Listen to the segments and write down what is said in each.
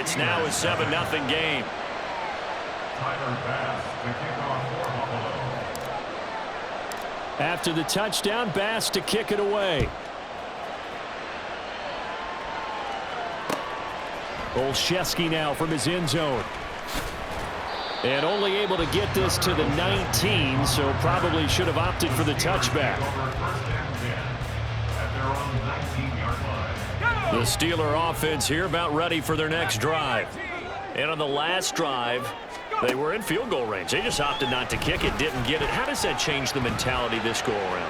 it's now a 7-0 game. Tyler Bass to kick off for Buffalo. After the touchdown, Bass to kick it away. Olszewski now from his end zone. And only able to get this to the 19, so probably should have opted for the touchback. The Steeler offense here about ready for their next drive. And on the last drive, they were in field goal range. They just opted not to kick it, didn't get it. How does that change the mentality this go around?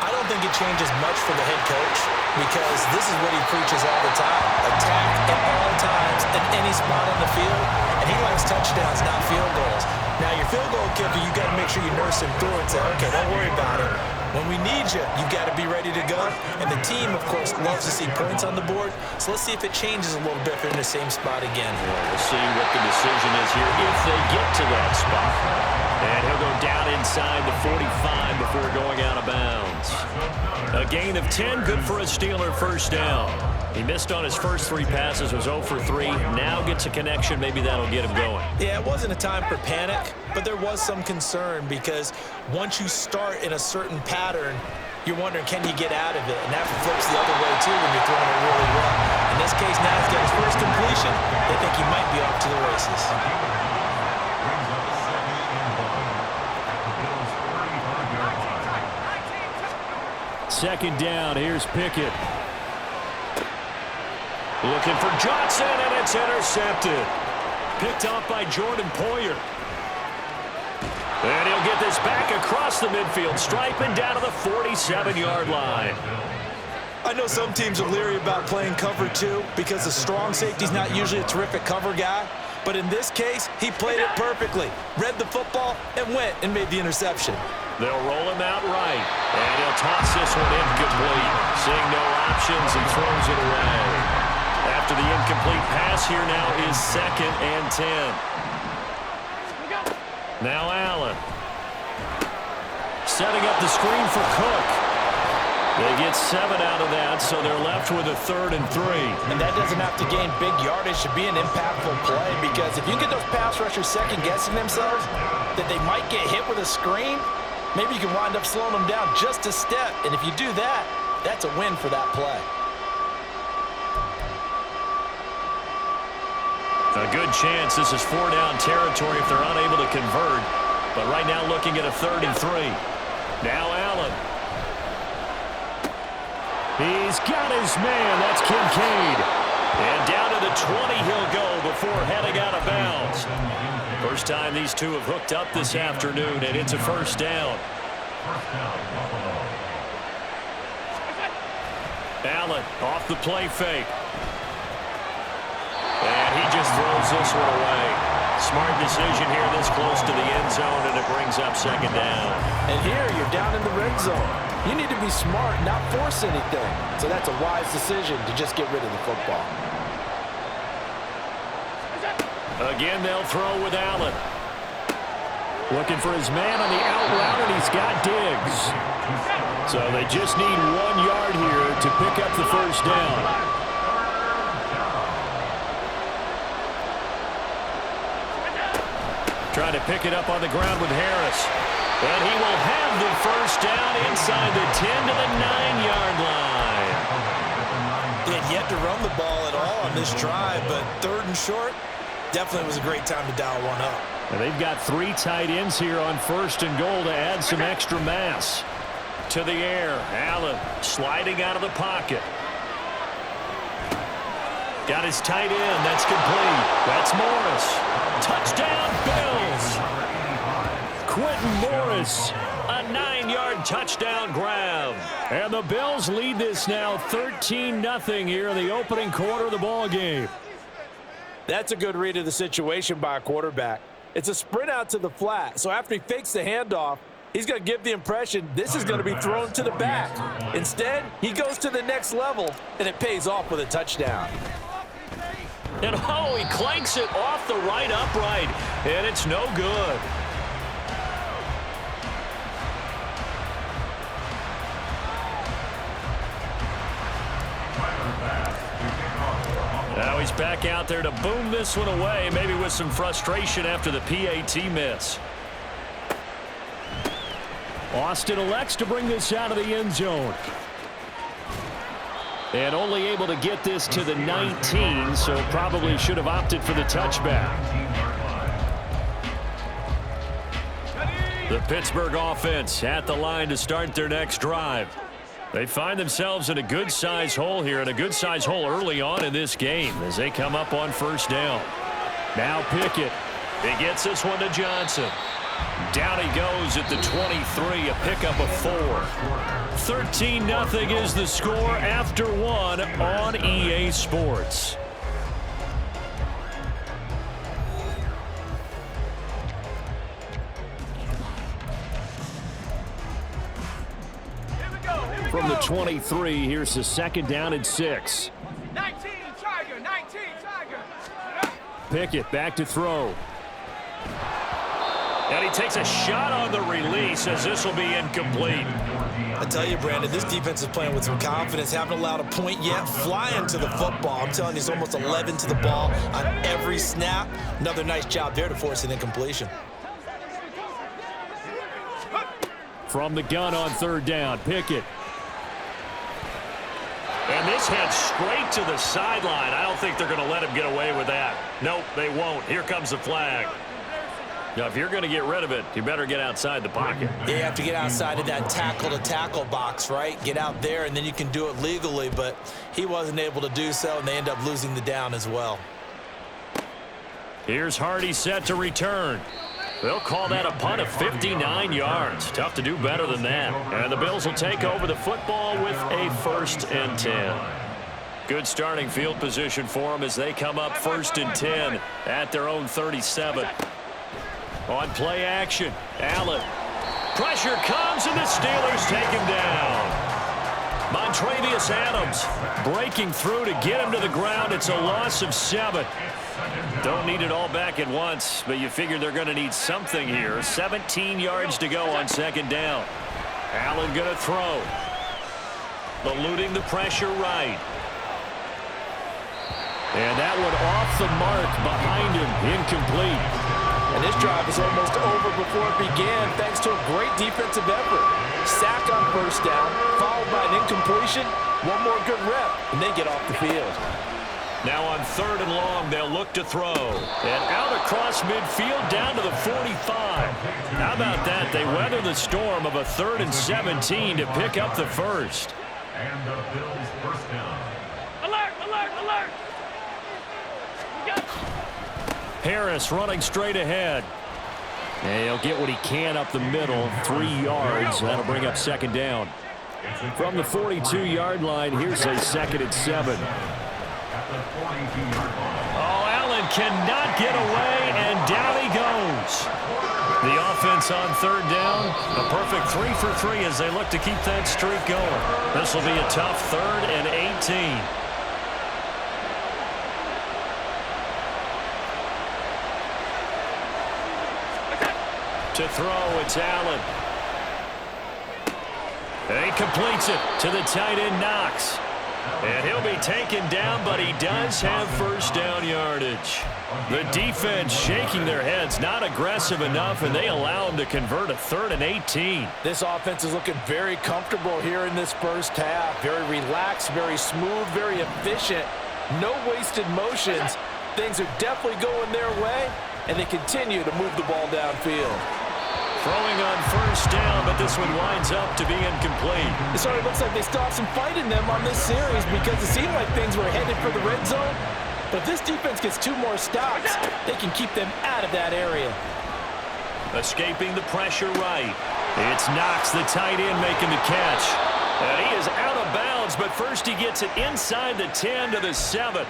I don't think it changes much for the head coach because this is what he preaches all the time. Attack at all times at any spot on the field, and he likes touchdowns, not field goals. Now, your field goal kicker, you got to make sure you nurse him through and say, okay, don't worry about it. When we need you, you've got to be ready to go. And the team, of course, loves to see points on the board. So let's see if it changes a little bit if they're in the same spot again. We'll see what the decision is here if they get to that spot. And he'll go down inside the 45 before going out of bounds. A gain of 10, good for a Steeler first down. He missed on his first 3 passes, was 0 for 3. Now gets a connection. Maybe that'll get him going. Yeah, it wasn't a time for panic, but there was some concern because once you start in a certain pattern, you're wondering, can you get out of it? And that flips the other way, too, when you're throwing it really well. In this case, now he's got his first completion. They think he might be off to the races. Second down, here's Pickett. Looking for Johnson, and it's intercepted. Picked off by Jordan Poyer. And he'll get this back across the midfield stripe and down to the 47-yard line. I know some teams are leery about playing cover 2 because the strong safety's not usually a terrific cover guy. But in this case, he played it perfectly. Read the football and went and made the interception. They'll roll him out right. And he'll toss this one incomplete. Seeing no options, he throws it away. After the incomplete pass, here now is 2nd and 10. Now Allen. Setting up the screen for Cook. They get 7 out of that, so they're left with a 3rd and 3. And that doesn't have to gain big yardage to be an impactful play because if you get those pass rushers second-guessing themselves that they might get hit with a screen, maybe you can wind up slowing them down just a step. And if you do that, that's a win for that play. A good chance this is 4-down territory if they're unable to convert. But right now looking at a 3rd and 3. Now Allen. He's got his man. That's Kincaid. And down to the 20 he'll go before heading out of bounds. First time these two have hooked up this afternoon, and it's a first down. Allen off the play fake. And he just throws this one away. Smart decision here this close to the end zone, and it brings up 2nd down. And here you're down in the red zone. You need to be smart, not force anything. So that's a wise decision to just get rid of the football. Again, they'll throw with Allen. Looking for his man on the out route, and he's got Diggs. So they just need 1 yard here to pick up the first down. Trying to pick it up on the ground with Harris. And he will have the first down inside the 10 to the 9-yard line. He had yet to run the ball at all on this drive, but 3rd and short, definitely was a great time to dial one up. And they've got 3 tight ends here on 1st and goal to add some extra mass. To the air, Allen sliding out of the pocket. Got his tight end, that's complete. That's Morris. Touchdown, Bills! Quentin Morris, a 9-yard touchdown grab. And the Bills lead this now 13-0 here in the opening quarter of the ball game. That's a good read of the situation by a quarterback. It's a sprint out to the flat, so after he fakes the handoff, he's going to give the impression this is going to be thrown to the back. Instead, he goes to the next level, and it pays off with a touchdown. And oh, he clanks it off the right upright, and it's no good. Now He's back out there to boom this one away, maybe with some frustration after the PAT miss. Austin elects to bring this out of the end zone. And only able to get this to the 19, so probably should have opted for the touchback. The Pittsburgh offense at the line to start their next drive. They find themselves in a good-sized hole here, and a good-sized hole early on in this game as they come up on first down. Now Pickett. He gets this one to Johnson. Down he goes at the 23, a pickup of 4. 13-0 is the score after 1 on EA Sports. From the 23, here's the second down and 6. 19, Tiger, 19, Tiger. Pickett back to throw. And he takes a shot on the release as this will be incomplete. I tell you, Brandon, this defense is playing with some confidence. Haven't allowed a point yet. Flying to the football. I'm telling you, it's almost 11 to the ball on every snap. Another nice job there to force an incompletion. From the gun on third down, Pickett. And this heads straight to the sideline. I don't think they're going to let him get away with that. Nope, they won't. Here comes the flag. Now, if you're going to get rid of it, you better get outside the pocket. You have to get outside of that tackle-to-tackle box, right? Get out there, and then you can do it legally, but he wasn't able to do so, and they end up losing the down as well. Here's Hardy set to return. They'll call that a punt of 59 yards. Tough to do better than that. And the Bills will take over the football with a 1st and 10. Good starting field position for them as they come up 1st and 10 at their own 37. On play action, Allen. Pressure comes, and the Steelers take him down. Montravius Adams breaking through to get him to the ground. It's a loss of 7. Don't need it all back at once, but you figure they're going to need something here. 17 yards to go on second down. Allen going to throw. Eluding the pressure right. And that one off the mark behind him, incomplete. And this drive is almost over before it began thanks to a great defensive effort. Sack on first down, followed by an incompletion, one more good rep, and they get off the field. Now on 3rd and long, they'll look to throw. And out across midfield down to the 45. How about that? They weather the storm of a 3rd and 17 to pick up the first. And the Bills first down. Alert, alert, alert. Harris running straight ahead. And he'll get what he can up the middle, 3 yards. That'll bring up second down. From the 42-yard line, here's a 2nd and 7. Oh, Allen cannot get away, and down he goes. The offense on 3rd down, a perfect 3 for 3 as they look to keep that streak going. This will be a tough 3rd and 18. To throw, it's Allen. And he completes it to the tight end, Knox. And he'll be taken down, but he does have first down yardage. The defense shaking their heads, not aggressive enough, and they allow him to convert a 3rd and 18. This offense is looking very comfortable here in this first half. Very relaxed, very smooth, very efficient. No wasted motions. Things are definitely going their way, and they continue to move the ball downfield. Throwing on first down, but this one winds up to be incomplete. It sort of looks like they still have some fight in them on this series because it seemed like things were headed for the red zone. But if this defense gets 2 more stops, they can keep them out of that area. Escaping the pressure right. It's Knox, the tight end, making the catch. And he is out of bounds, but first he gets it inside the 10 to the 7.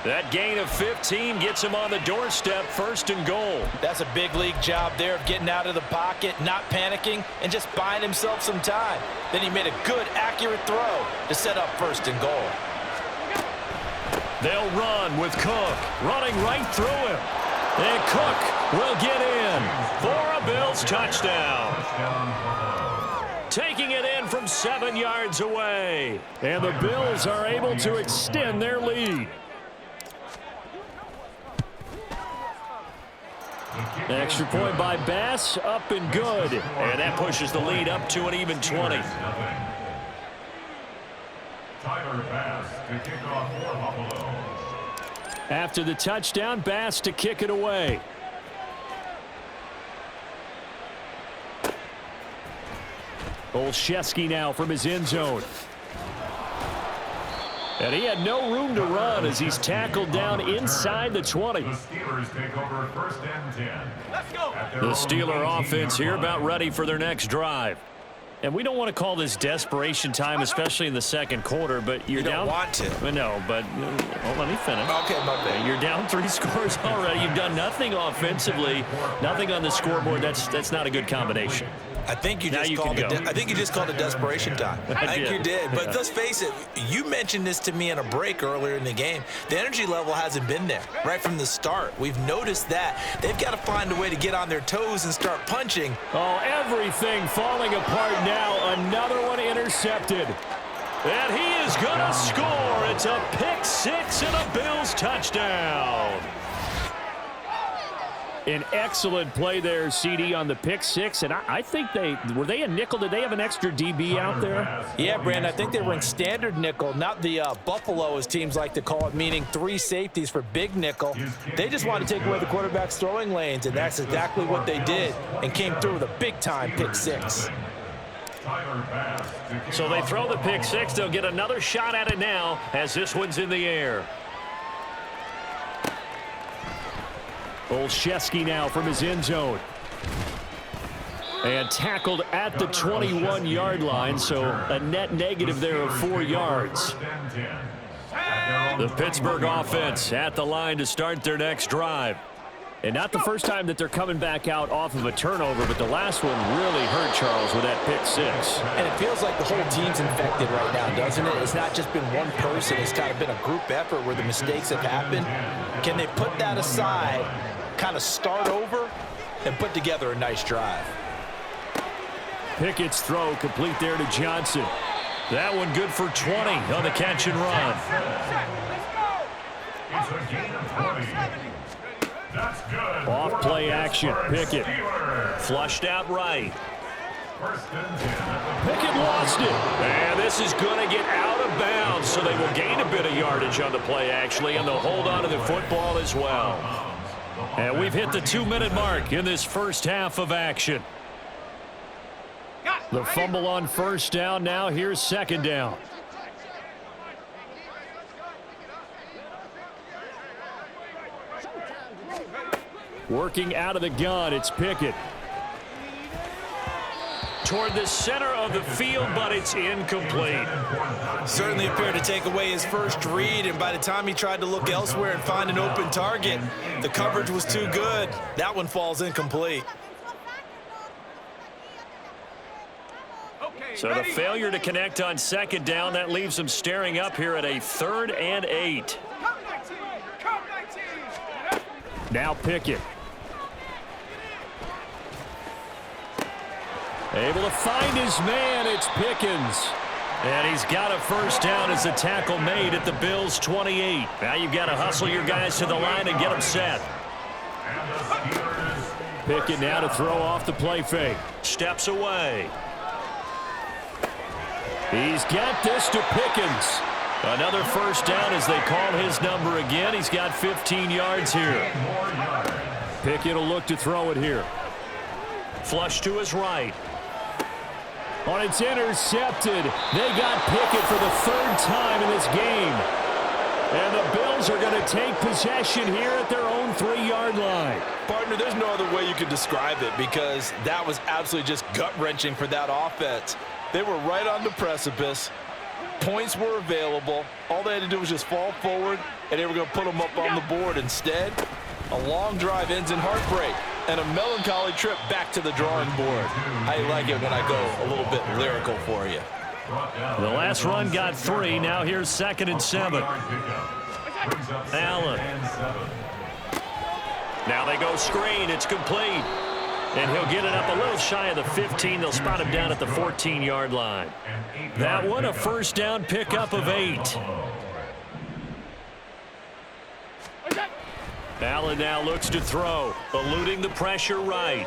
That gain of 15 gets him on the doorstep, 1st and goal. That's a big league job there of getting out of the pocket, not panicking, and just buying himself some time. Then he made a good, accurate throw to set up 1st and goal. They'll run with Cook, running right through him. And Cook will get in for a Bills touchdown. Taking it in from 7 yards away. And the Bills are able to extend their lead. Extra point by Bass, up and good. And that pushes the lead up to an even 20. Tyler Bass to kick off for Buffalo. After the touchdown, Bass to kick it away. Olszewski now from his end zone. And he had no room to run as he's tackled down inside the 20. The Steelers take over 1st and 10. Let's go. The Steeler offense here about ready for their next drive. And we don't want to call this desperation time, especially in the second quarter, but you're You down. don't want to. No, but let me finish. Okay, my bad. You're down 3 scores already. You've done nothing offensively, nothing on the scoreboard. That's not a good combination. I think you Now just you called can it. go. I think you just called it desperation time. I think you did. But let's face it. You mentioned this to me in a break earlier in the game. The energy level hasn't been there right from the start. We've noticed that they've got to find a way to get on their toes and start punching. Oh, everything falling apart now. Another one intercepted. And he is going to score. It's a pick 6 and a Bills touchdown. An excellent play there, CD, on the pick 6. And I think were they a nickel? Did they have an extra DB out there? Yeah, Brandon, I think they were in standard nickel, not the Buffalo, as teams like to call it, meaning 3 safeties for big nickel. They just wanted to take away the quarterback's throwing lanes, and that's exactly what they did and came through with a big-time pick 6. So they throw the pick 6. They'll get another shot at it now as this one's in the air. Olszewski now from his end zone. And tackled at the 21-yard line, so a net negative there of 4 yards. The Pittsburgh offense at the line to start their next drive. And not the first time that they're coming back out off of a turnover, but the last one really hurt Charles with that pick 6. And it feels like the whole team's infected right now, doesn't it? It's not just been one person. It's kind of been a group effort where the mistakes have happened. Can they put that aside, kind of start over, and put together a nice drive? Pickett's throw complete there to Johnson. That one good for 20 on the catch and run. It's a gain of 20. That's good. Off play action. Pickett flushed out right. 1st and 10. Pickett lost it. And this is going to get out of bounds, so they will gain a bit of yardage on the play, actually, and they'll hold on to the football as well. And we've hit the 2-minute mark in this first half of action. The fumble on first down. Now here's second down. Working out of the gun, it's Pickett. Toward the center of the field, but it's incomplete. Certainly appeared to take away his first read, and by the time he tried to look elsewhere and find an open target, the coverage was too good. That one falls incomplete. So the failure to connect on second down, that leaves them staring up here at a 3rd and 8. Come 19. Now Pickett. Able to find his man, it's Pickens. And he's got a first down as the tackle made at the Bills' 28. Now you've got to hustle your guys to the line and get them set. Pickett now to throw off the play fake. Steps away. He's got this to Pickens. Another first down as they call his number again. He's got 15 yards here. Pickett will look to throw it here. Flush to his right. On it's intercepted. They got Pickett for the 3rd time in this game. And the Bills are going to take possession here at their own 3-yard line. Partner, there's no other way you could describe it because that was absolutely just gut-wrenching for that offense. They were right on the precipice. Points were available. All they had to do was just fall forward, and they were going to put them up on the board. Instead, a long drive ends in heartbreak and a melancholy trip back to the drawing board. I like it when I go a little bit lyrical for you. The last run got 3. Now here's 2nd and 7. Allen. Now they go screen. It's complete. And he'll get it up a little shy of the 15. They'll spot him down at the 14-yard line. That one a first down pickup of 8. Allen now looks to throw, eluding the pressure right.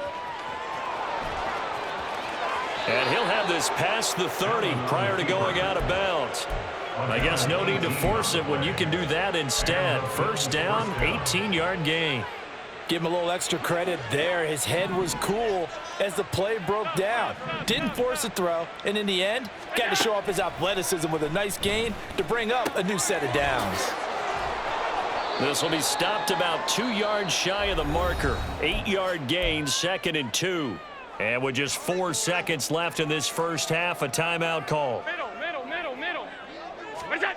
And he'll have this past the 30 prior to going out of bounds. I guess no need to force it when you can do that instead. First down, 18-yard gain. Give him a little extra credit there. His head was cool as the play broke down. Didn't force a throw, and in the end, got to show off his athleticism with a nice gain to bring up a new set of downs. This will be stopped about 2 yards shy of the marker. 8-yard gain, 2nd and 2. And with just 4 seconds left in this first half, a timeout call. Middle. Where's that?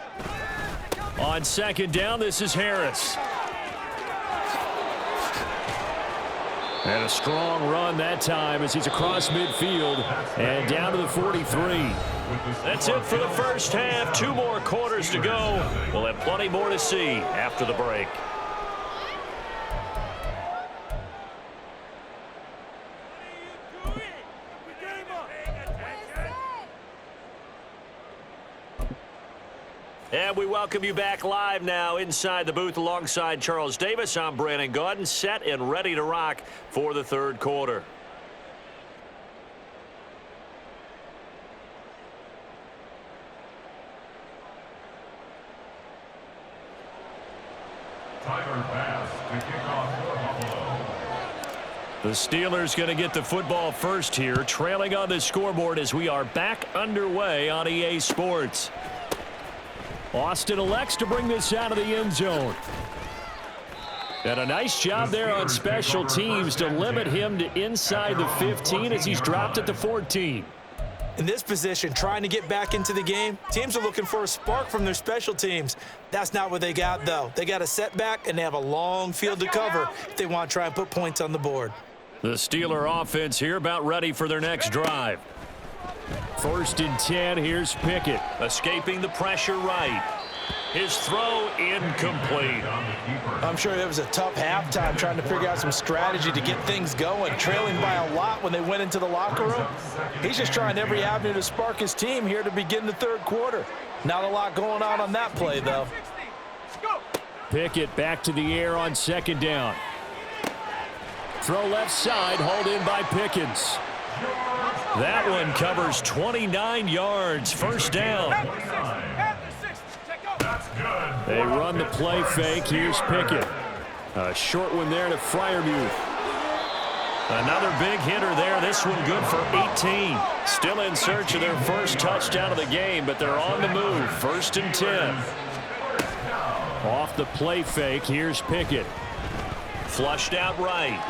On 2nd down, this is Harris. And a strong run that time as he's across midfield and down to the 43. That's it for the first half. 2 more quarters to go. We'll have plenty more to see after the break. And we welcome you back live now inside the booth alongside Charles Davis. I'm Brandon Gaudin, set and ready to rock for the third quarter. Tyler Bass to kick off for Buffalo. The Steelers going to get the football first here, trailing on the scoreboard as we are back underway on EA Sports. Austin elects to bring this out of the end zone. And a nice job there on special teams to limit him to inside the 15 as he's dropped at the 14. In this position, trying to get back into the game, teams are looking for a spark from their special teams. That's not what they got, though. They got a setback, and they have a long field to cover if they want to try and put points on the board. The Steeler offense here about ready for their next drive. 1st and 10, here's Pickett. Escaping the pressure right. His throw incomplete. I'm sure it was a tough halftime trying to figure out some strategy to get things going, trailing by a lot when they went into the locker room. He's just trying every avenue to spark his team here to begin the third quarter. Not a lot going on that play, though. Pickett back to the air on 2nd down. Throw left side, hauled in by Pickens. That one covers 29 yards. First down. They run the play fake. Here's Pickett. A short one there to Freiermuth. Another big hitter there. This one good for 18. Still in search of their first touchdown of the game, but they're on the move. 1st and 10. Off the play fake. Here's Pickett. Flushed out right.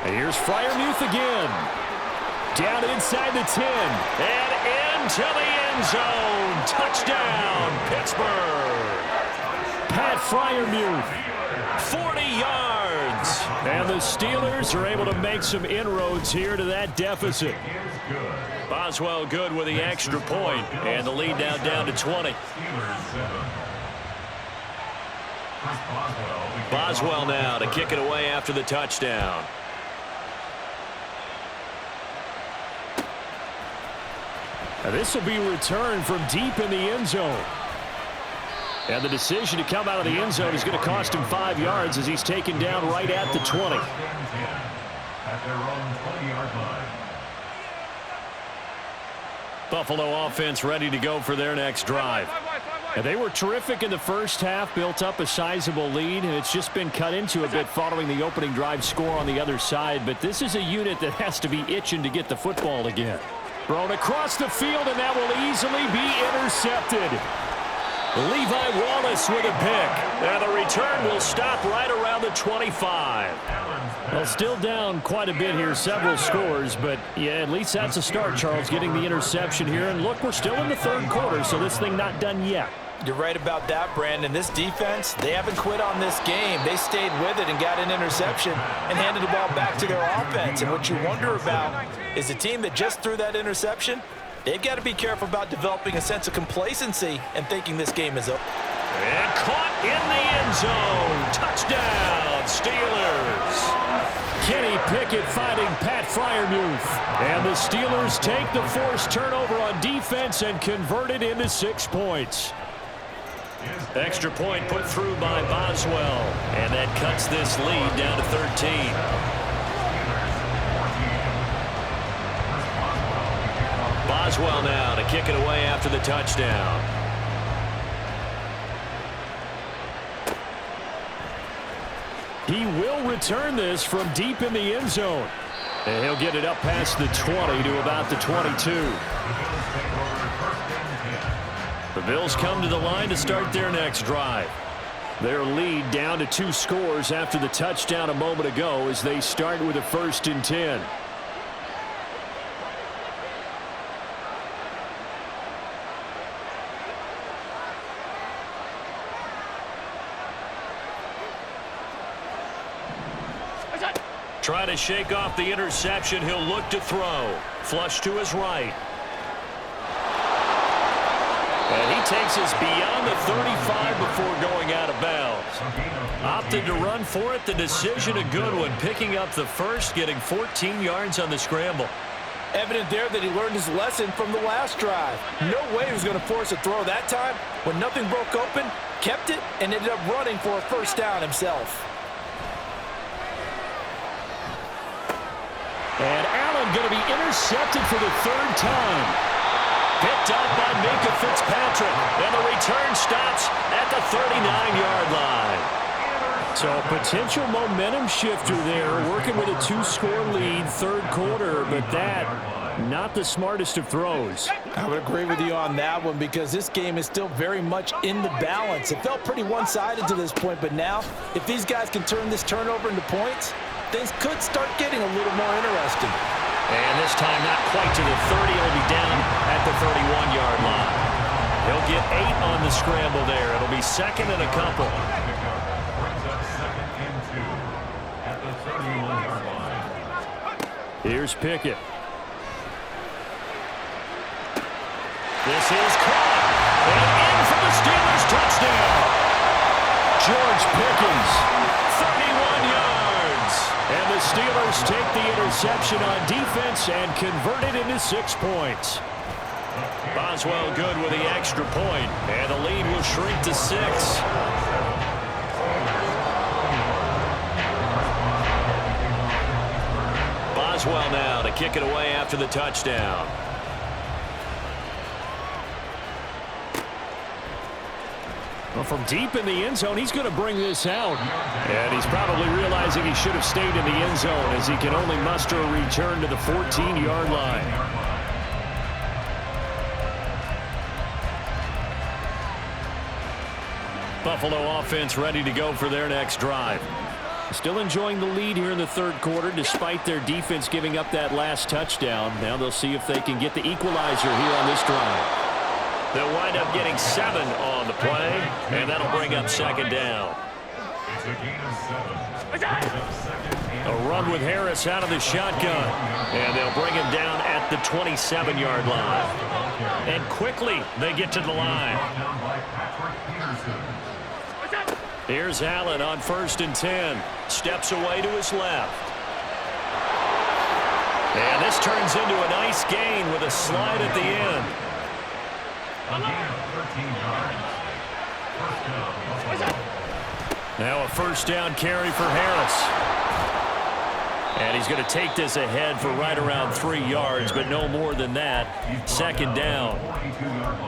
And here's Freiermuth again. Down inside the 10. And into the end zone. Touchdown, Pittsburgh. Pat Freiermuth, 40 yards. And the Steelers are able to make some inroads here to that deficit. Boswell good with the extra point. And the lead now down to 20. Boswell now to kick it away after the touchdown. Now this will be returned from deep in the end zone. And the decision to come out of the end zone is going to cost him 5 yards as he's taken down right at the 20. At their own 20-yard line. Buffalo offense ready to go for their next drive. And they were terrific in the first half, built up a sizable lead, and it's just been cut into a bit following the opening drive score on the other side. But this is a unit that has to be itching to get the football again. Thrown across the field, and that will easily be intercepted. Levi Wallace with a pick. And the return will stop right around the 25. Well, still down quite a bit here, several scores, but yeah, at least that's a start, Charles, getting the interception here. And look, we're still in the third quarter, so this thing not done yet. You're right about that, Brandon. This defense, they haven't quit on this game. They stayed with it and got an interception and handed the ball back to their offense. And what you wonder about is the team that just threw that interception, they've got to be careful about developing a sense of complacency and thinking this game is over. And caught in the end zone. Touchdown, Steelers. Kenny Pickett finding Pat Freiermuth. And the Steelers take the forced turnover on defense and convert it into 6 points. Extra point put through by Boswell. And that cuts this lead down to 13. Boswell now to kick it away after the touchdown. He will return this from deep in the end zone. And he'll get it up past the 20 to about the 22. The Bills come to the line to start their next drive. Their lead down to 2 scores after the touchdown a moment ago as they start with a 1st and 10. Try to shake off the interception. He'll look to throw. Flush to his right. And he takes us beyond the 35 before going out of bounds. Opted to run for it. The decision a good one. Picking up the first, getting 14 yards on the scramble. Evident there that he learned his lesson from the last drive. No way he was going to force a throw that time. When nothing broke open, kept it, and ended up running for a 1st down himself. And Allen going to be intercepted for the 3rd time. Picked up by Minkah Fitzpatrick. And the return stops at the 39-yard line. So a potential momentum shifter there, working with a 2-score lead, 3rd quarter, but that, not the smartest of throws. I would agree with you on that one because this game is still very much in the balance. It felt pretty one-sided to this point, but now, if these guys can turn this turnover into points, things could start getting a little more interesting. And this time not quite to the 30. He'll be down at the 31-yard line. He'll get 8 on the scramble there. It'll be 2nd and a couple. Here's Pickett. This is caught. And in for the Steelers touchdown. George Pickens, 31 yards. And the Steelers take the interception on defense and convert it into 6 points. Boswell good with the extra point, and the lead will shrink to 6. Boswell now to kick it away after the touchdown. Well, from deep in the end zone, he's going to bring this out. And he's probably realizing he should have stayed in the end zone as he can only muster a return to the 14-yard line. Buffalo offense ready to go for their next drive. Still enjoying the lead here in the 3rd quarter despite their defense giving up that last touchdown. Now they'll see if they can get the equalizer here on this drive. They'll wind up getting 7 on the play, and that'll bring up 2nd down. A run with Harris out of the shotgun, and they'll bring him down at the 27-yard line. And quickly they get to the line. Here's Allen on 1st and 10. Steps away to his left. And this turns into a nice gain with a slide at the end. Now a 1st down carry for Harris. And he's going to take this ahead for right around 3 yards, but no more than that. 2nd down.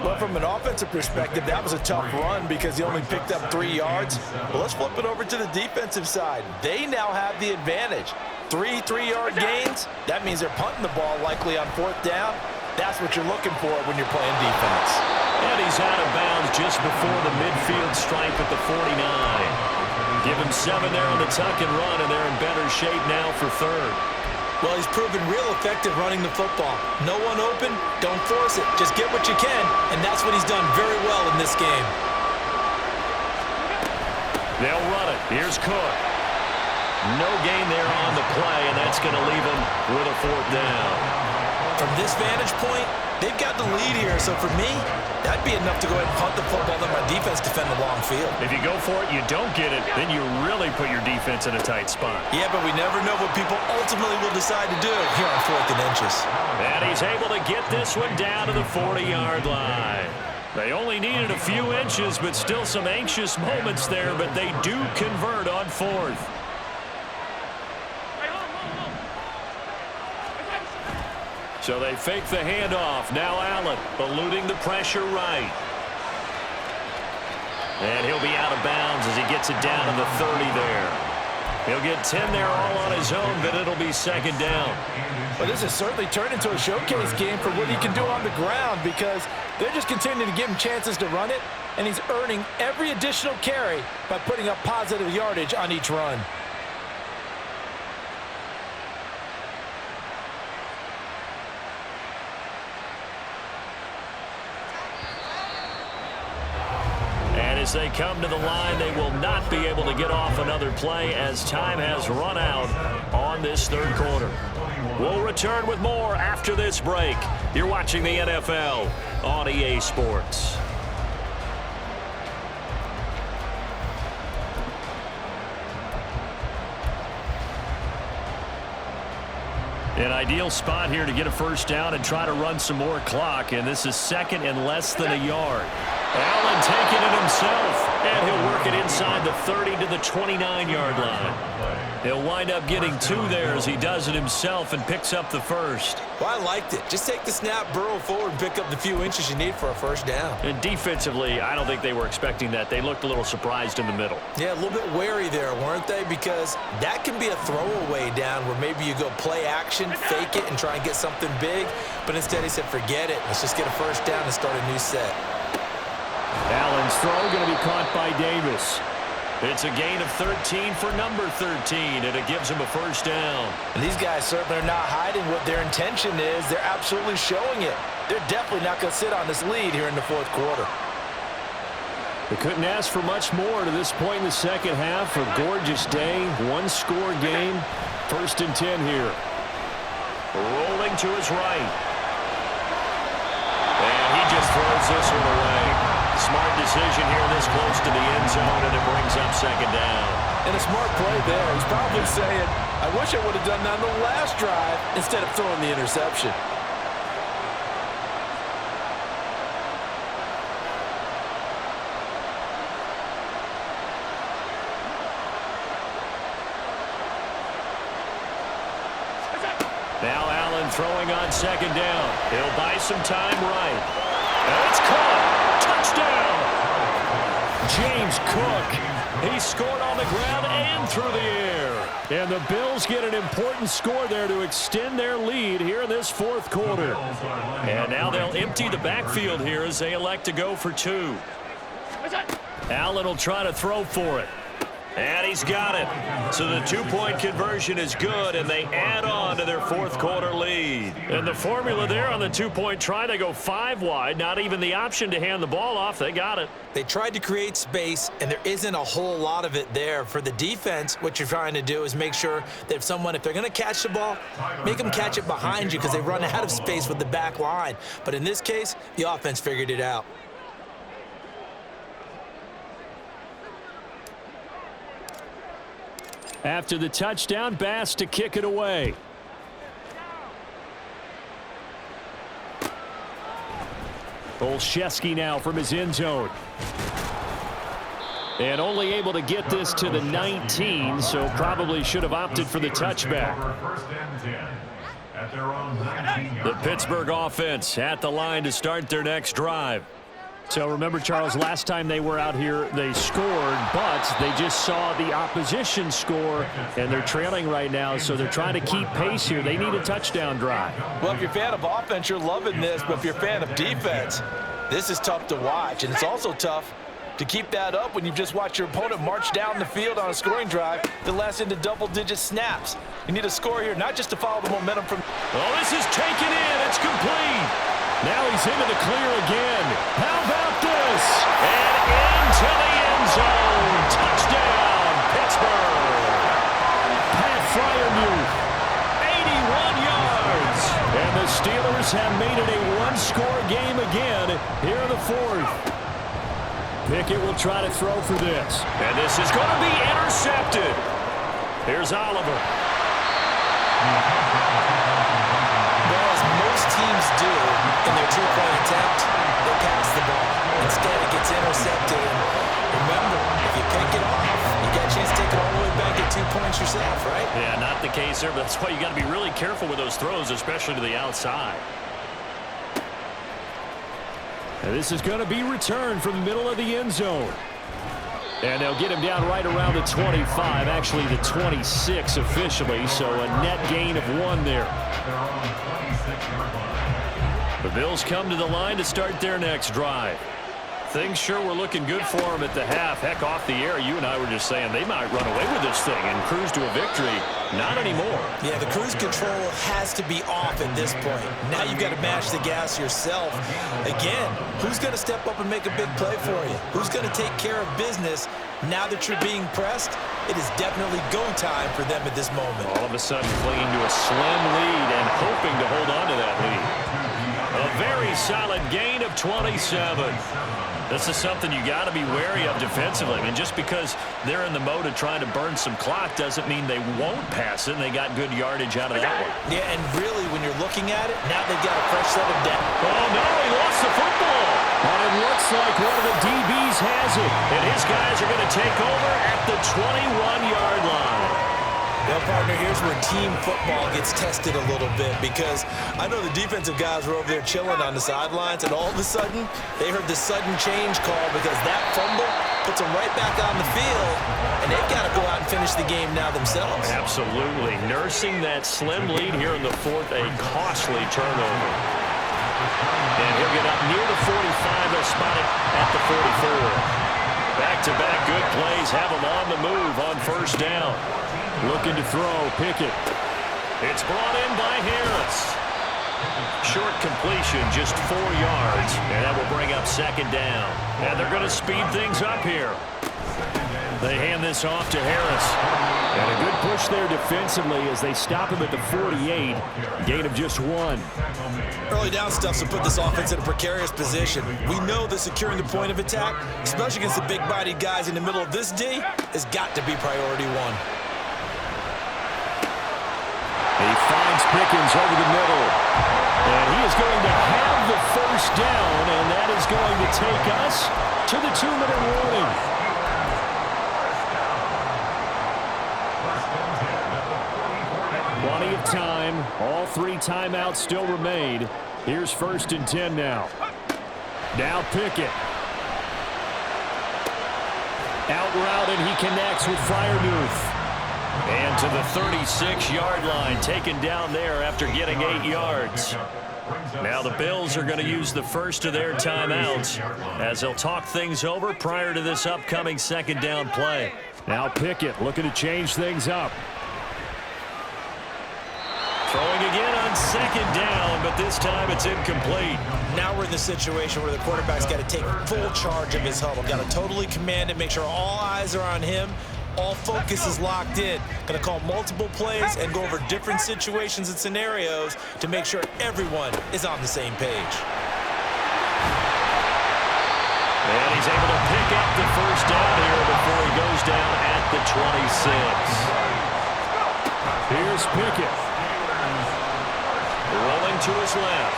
Well, from an offensive perspective, that was a tough run because he only picked up 3 yards. Well, let's flip it over to the defensive side. They now have the advantage. 3 3-yard gains. That means they're punting the ball likely on 4th down. That's what you're looking for when you're playing defense. And he's out of bounds just before the midfield stripe at the 49. Give him 7 there on the tuck and run, and they're in better shape now for 3rd. Well, he's proven real effective running the football. No one open, don't force it. Just get what you can, and that's what he's done very well in this game. They'll run it. Here's Cook. No gain there on the play, and that's going to leave him with a 4th down. From this vantage point, they've got the lead here, so for me, that'd be enough to go ahead and punt the football, then my defense defend the long field. If you go for it, you don't get it, then you really put your defense in a tight spot. Yeah, but we never know what people ultimately will decide to do here on 4th and inches. And he's able to get this one down to the 40-yard line. They only needed a few inches, but still some anxious moments there, but they do convert on fourth. So they fake the handoff. Now Allen eluding the pressure right. And he'll be out of bounds as he gets it down to the 30 there. He'll get 10 there all on his own, but it'll be second down. Well, this has certainly turned into a showcase game for what he can do on the ground because they're just continuing to give him chances to run it, and he's earning every additional carry by putting up positive yardage on each run. As they come to the line, they will not be able to get off another play as time has run out on this third quarter. We'll return with more after this break. You're watching the NFL on EA Sports. An ideal spot here to get a first down and try to run some more clock, and this is second and less than a yard. Allen taking it himself, and he'll work it inside the 30 to the 29-yard line. He'll wind up getting 2 there as he does it himself and picks up the first. Well, I liked it. Just take the snap, burrow forward, and pick up the few inches you need for a first down. And defensively, I don't think they were expecting that. They looked a little surprised in the middle. Yeah, a little bit wary there, weren't they? Because that can be a throwaway down where maybe you go play action, fake it, and try and get something big. But instead he said, forget it. Let's just get a first down and start a new set. Allen's throw going to be caught by Davis. It's a gain of 13 for number 13, and it gives him a first down. And these guys certainly are not hiding what their intention is. They're absolutely showing it. They're definitely not going to sit on this lead here in the fourth quarter. They couldn't ask for much more to this point in the second half. A gorgeous day, one-score game. First and 10 here. Rolling to his right. And he just throws this one away. Smart decision here this close to the end zone, and it brings up second down. And a smart play there. He's probably saying, I wish I would have done that on the last drive instead of throwing the interception. Now Allen throwing on second down. He'll buy some time right. And it's caught. Touchdown! James Cook. He scored on the ground and through the air. And the Bills get an important score there to extend their lead here in this fourth quarter. And now they'll empty the backfield here as they elect to go for 2. Allen will try to throw for it. And he's got it. So the 2-point conversion is good, and they add on to their fourth quarter lead. And the formula there on the 2-point try, they go 5 wide, not even the option to hand the ball off. They got it. They tried to create space, and there isn't a whole lot of it there. For the defense, what you're trying to do is make sure that if they're going to catch the ball, make them catch it behind you because they run out of space with the back line. But in this case, the offense figured it out. After the touchdown, Bass to kick it away. Olszewski now from his end zone. And only able to get this to the 19, so probably should have opted for the touchback. The Pittsburgh offense at the line to start their next drive. So remember, Charles, last time they were out here, they scored, but they just saw the opposition score, and they're trailing right now, so they're trying to keep pace here. They need a touchdown drive. Well, if you're a fan of offense, you're loving this, but if you're a fan of defense, this is tough to watch, and it's also tough to keep that up when you've just watched your opponent march down the field on a scoring drive that lasts into double-digit snaps. You need a score here, not just to follow the momentum from... Oh, this is taken in. It's complete. Now he's into the clear again. How about this? And into the end zone. Touchdown, Pittsburgh. Pat Freiermuth, 81 yards. And the Steelers have made it a one-score game again here in the fourth. Pickett will try to throw for this. And this is going to be intercepted. Here's Oliver. Well, as most teams do in their two-point attempt, they pass the ball. Instead, it gets intercepted. And remember, if you pick it off, you got a chance to take it all the way back at 2 points yourself, right? Yeah, not the case there, but that's why you got to be really careful with those throws, especially to the outside. And this is going to be returned from the middle of the end zone. And they'll get him down right around the 25, actually the 26 officially, so a net gain of 1 there. The Bills come to the line to start their next drive. Things sure were looking good for them at the half. Heck, off the air, you and I were just saying they might run away with this thing and cruise to a victory. Not anymore. Yeah, the cruise control has to be off at this point. Now you've got to mash the gas yourself. Again, who's going to step up and make a big play for you? Who's going to take care of business now that you're being pressed? It is definitely go time for them at this moment. All of a sudden clinging to a slim lead and hoping to hold on to that lead. A very solid gain of 27. This is something you got to be wary of defensively. I mean, just because they're in the mode of trying to burn some clock doesn't mean they won't pass it, and they got good yardage out of that one. Yeah, and really, when you're looking at it, now they've got a fresh set of depth. Oh, no, he lost the football. And it looks like one of the DBs has it. And his guys are going to take over at the 21-yard line. Well, partner, here's where team football gets tested a little bit, because I know the defensive guys were over there chilling on the sidelines, and all of a sudden, they heard the sudden change call because that fumble puts them right back on the field, and they've got to go out and finish the game now themselves. Absolutely. Nursing that slim lead here in the fourth, a costly turnover. And he'll get up near the 45. They'll spot it at the 44. Back-to-back good plays have him on the move on first down. Looking to throw, Pickett. It's brought in by Harris. Short completion, just 4 yards, and that will bring up second down. And they're going to speed things up here. They hand this off to Harris. And a good push there defensively as they stop him at the 48. Gain of just 1. Early down stuff to put this offense in a precarious position. We know that securing the point of attack, especially against the big-bodied guys in the middle of this D, has got to be priority 1. He finds Pickens over the middle. And he is going to have the first down, and that is going to take us to the 2-minute warning. Plenty of time. All 3 timeouts still remain. Here's 1st and 10 now. Now Pickett. Out route, and he connects with Freiermuth. And to the 36-yard line, taken down there after getting 8 yards. Now the Bills are going to use the first of their timeouts as they'll talk things over prior to this upcoming second down play. Now Pickett looking to change things up. Throwing again on second down, but this time it's incomplete. Now we're in the situation where the quarterback's got to take full charge of his huddle. Got to totally command it, make sure all eyes are on him. All focus is locked in. Going to call multiple plays and go over different situations and scenarios to make sure everyone is on the same page. And he's able to pick up the first down here before he goes down at the 26. Here's Pickett. Rolling to his left.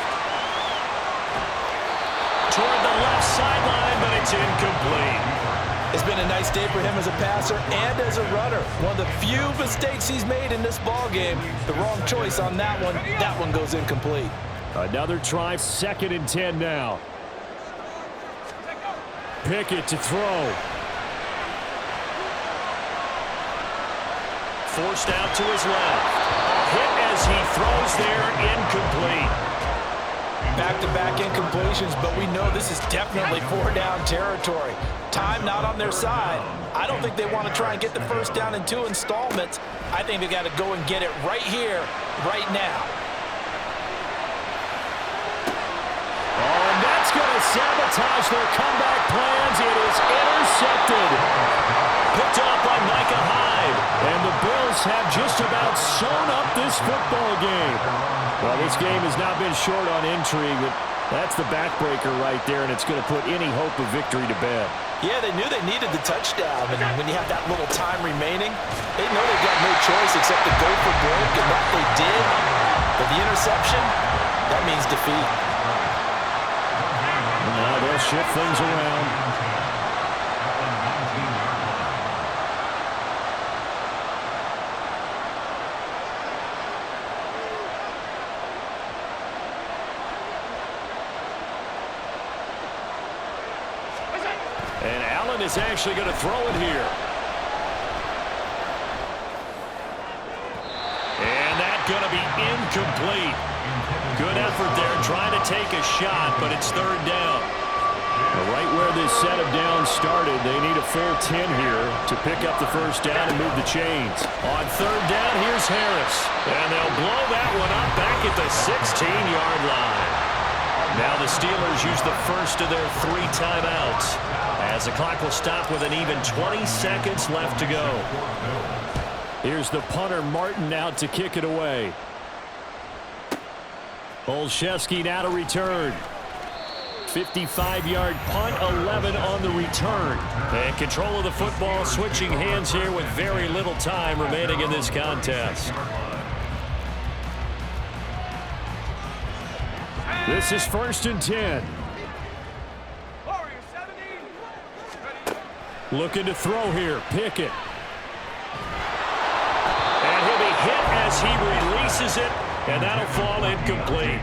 Toward the left sideline, but it's incomplete. It's been a nice day for him as a passer and as a runner. One of the few mistakes he's made in this ball game. The wrong choice on that one. That one goes incomplete. Another try, 2nd and 10 now. Pickett to throw. Forced out to his left. Hit as he throws there, incomplete. Back-to-back incompletions, but we know this is definitely 4-down territory. Time not on their side. I don't think they want to try and get the first down in 2 installments. I think they got to go and get it right here, right now. Oh, and that's going to sabotage their comeback plans. It is intercepted. Picked off by Micah Hyde. And the Bills have just about sewn up this football game. Well, this game has not been short on intrigue, but that's the backbreaker right there, and it's going to put any hope of victory to bed. Yeah, they knew they needed the touchdown, and when you have that little time remaining, they know they've got no choice except to go for broke, and that they did. But the interception, that means defeat. Now they'll shift things around. And Allen is actually going to throw it here. And that's going to be incomplete. Good effort there trying to take a shot, but it's third down. Right where this set of downs started, they need a full 10 here to pick up the first down and move the chains. On third down, here's Harris. And they'll blow that one up back at the 16-yard line. Now the Steelers use the first of their 3 timeouts, as the clock will stop with an even 20 seconds left to go. Here's the punter, Martin, out to kick it away. Olszewski now to return. 55-yard punt, 11 on the return. And control of the football, switching hands here with very little time remaining in this contest. This is 1st and 10. Looking to throw here. Pickett. And he'll be hit as he releases it, and that'll fall incomplete.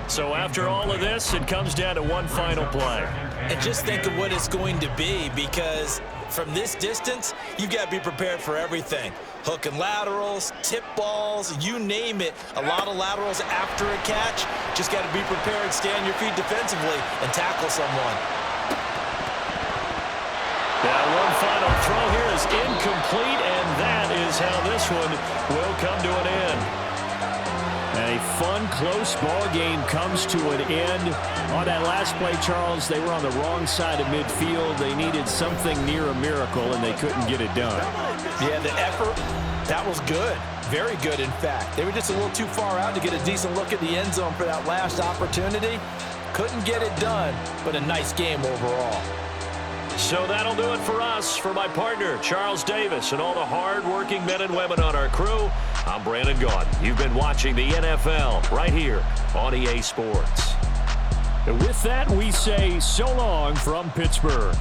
So after all of this, it comes down to one final play. And just think of what it's going to be, because from this distance, you've got to be prepared for everything. Hook and laterals, tip balls, you name it. A lot of laterals after a catch. Just got to be prepared, stay on your feet defensively, and tackle someone. That one final throw here is incomplete, and that is how this one will come to an end. And a fun, close ball game comes to an end. On that last play, Charles, they were on the wrong side of midfield. They needed something near a miracle, and they couldn't get it done. Yeah, the effort, that was good. Very good, in fact. They were just a little too far out to get a decent look at the end zone for that last opportunity. Couldn't get it done, but a nice game overall. So that'll do it for us. For my partner, Charles Davis, and all the hard-working men and women on our crew, I'm Brandon Gaudin. You've been watching the NFL right here on EA Sports. And with that, we say so long from Pittsburgh.